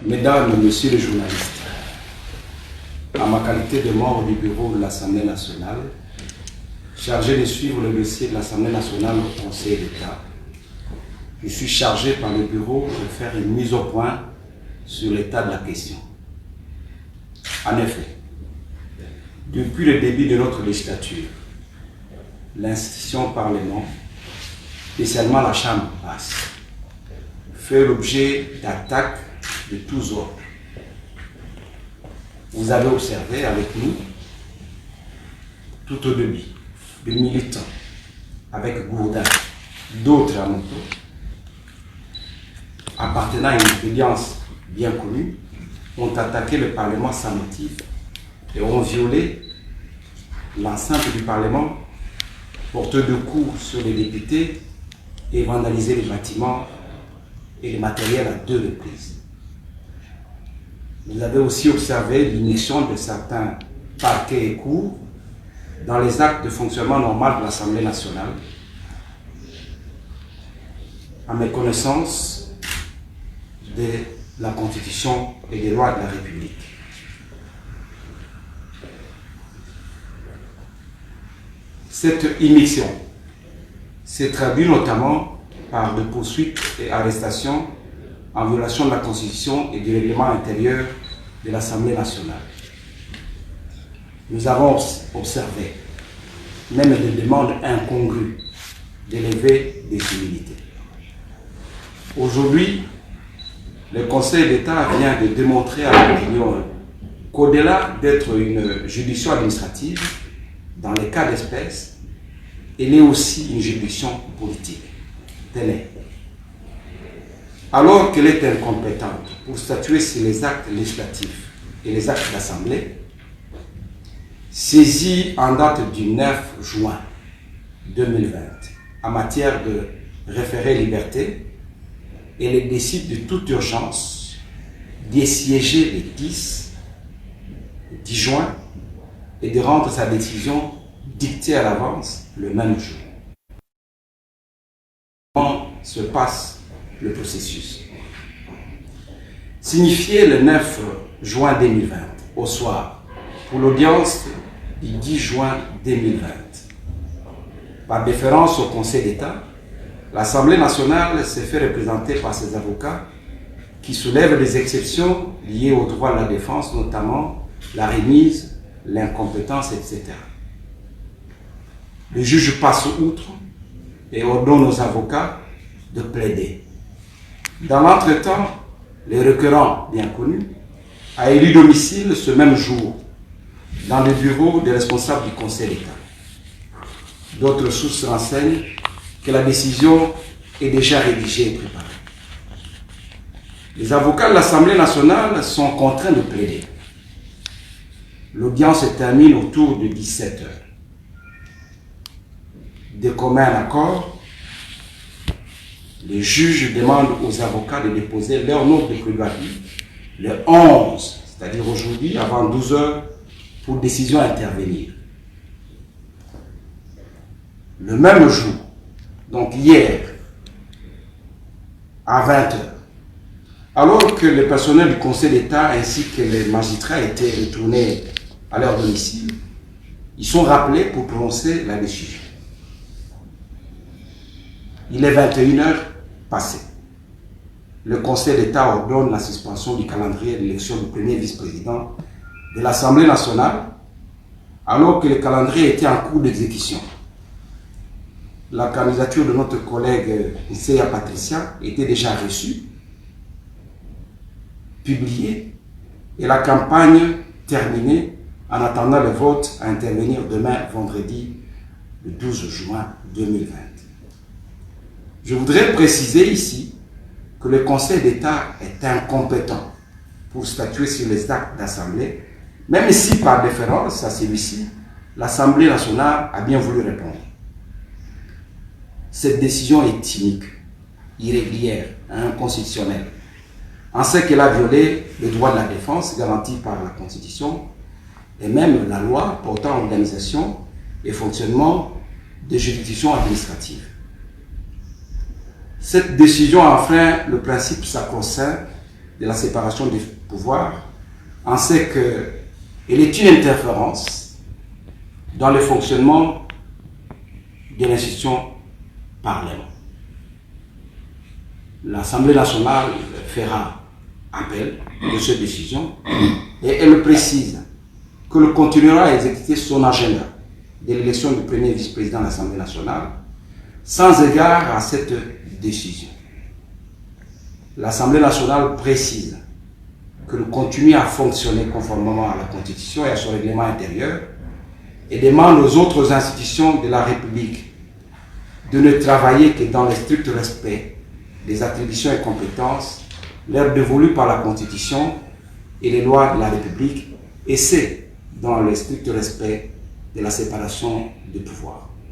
Mesdames et Messieurs les journalistes, en ma qualité de membre du bureau de l'Assemblée nationale, chargé de suivre le dossier de l'Assemblée nationale au Conseil d'État, je suis chargé par le bureau de faire une mise au point sur l'état de la question. En effet, depuis le début de notre législature, l'institution Parlement, spécialement la Chambre basse, fait l'objet d'attaques de tous ordres. Vous avez observé avec nous, tout au début, des militants avec Gourdin, d'autres à moto, appartenant à une obédience bien connue, ont attaqué le Parlement sans motif et ont violé l'enceinte du Parlement, porté de coups sur les députés et vandalisé les bâtiments et les matériels à 2 reprises. Vous avez aussi observé l'ignition de certains parquets et cours dans les actes de fonctionnement normal de l'Assemblée nationale, en méconnaissance de la Constitution et des lois de la République. Cette immixtion s'est traduite notamment par des poursuites et arrestations en violation de la Constitution et du règlement intérieur de l'Assemblée nationale. Nous avons observé même des demandes incongrues d'élever des humilités. Aujourd'hui, le Conseil d'État vient de démontrer à l'opinion qu'au-delà d'être une juridiction administrative, dans les cas d'espèce, elle est aussi une juridiction politique. Telle est. Alors qu'elle est incompétente pour statuer sur les actes législatifs et les actes d'assemblée, saisie en date du 9 juin 2020 en matière de référé liberté, elle décide de toute urgence d'assiéger les 10 juin et de rendre sa décision dictée à l'avance le même jour. Comment se passe le processus? Signifié le 9 juin 2020 au soir pour l'audience du 10 juin 2020. Par déférence au Conseil d'État, l'Assemblée nationale s'est fait représenter par ses avocats qui soulèvent des exceptions liées au droit de la défense, notamment la remise, l'incompétence, etc. Le juge passe outre et ordonne aux avocats de plaider. Dans l'entretemps, le requérant, bien connu, a élu domicile ce même jour dans le bureau des responsables du Conseil d'État. D'autres sources renseignent que la décision est déjà rédigée et préparée. Les avocats de l'Assemblée nationale sont contraints de plaider. L'audience se termine autour de 17 heures. De commun accord, les juges demandent aux avocats de déposer leur nombre de plaidoiries le 11, c'est-à-dire aujourd'hui, avant 12 heures, pour décision à intervenir. Le même jour, donc hier, à 20 heures, alors que le personnel du Conseil d'État ainsi que les magistrats étaient retournés à leur domicile, ils sont rappelés pour prononcer la décision. Il est 21 heures passées. Le Conseil d'État ordonne la suspension du calendrier d'élection du premier vice-président de l'Assemblée nationale, alors que le calendrier était en cours d'exécution. La candidature de notre collègue Nseya Patricia était déjà reçue, publiée, et la campagne terminée en attendant le vote à intervenir demain, vendredi, le 12 juin 2020. Je voudrais préciser ici que le Conseil d'État est incompétent pour statuer sur les actes d'Assemblée, même si par déférence à celui-ci, l'Assemblée nationale a bien voulu répondre. Cette décision est inique, irrégulière, inconstitutionnelle, en ce qu'elle a violé le droit de la défense garanti par la Constitution et même la loi portant organisation et fonctionnement des juridictions administratives. Cette décision enfreint le principe sacro-saint de la séparation des pouvoirs en ce qu'elle est une interférence dans le fonctionnement de l'institution Parlement. L'Assemblée nationale fera appel de cette décision et elle précise qu'elle continuera à exécuter son agenda de l'élection du premier vice-président de l'Assemblée nationale sans égard à cette décision. L'Assemblée nationale précise qu'elle continue à fonctionner conformément à la Constitution et à son règlement intérieur et demande aux autres institutions de la République de ne travailler que dans le strict respect des attributions et compétences leur dévolues par la Constitution et les lois de la République, et c'est dans le strict respect de la séparation des pouvoirs.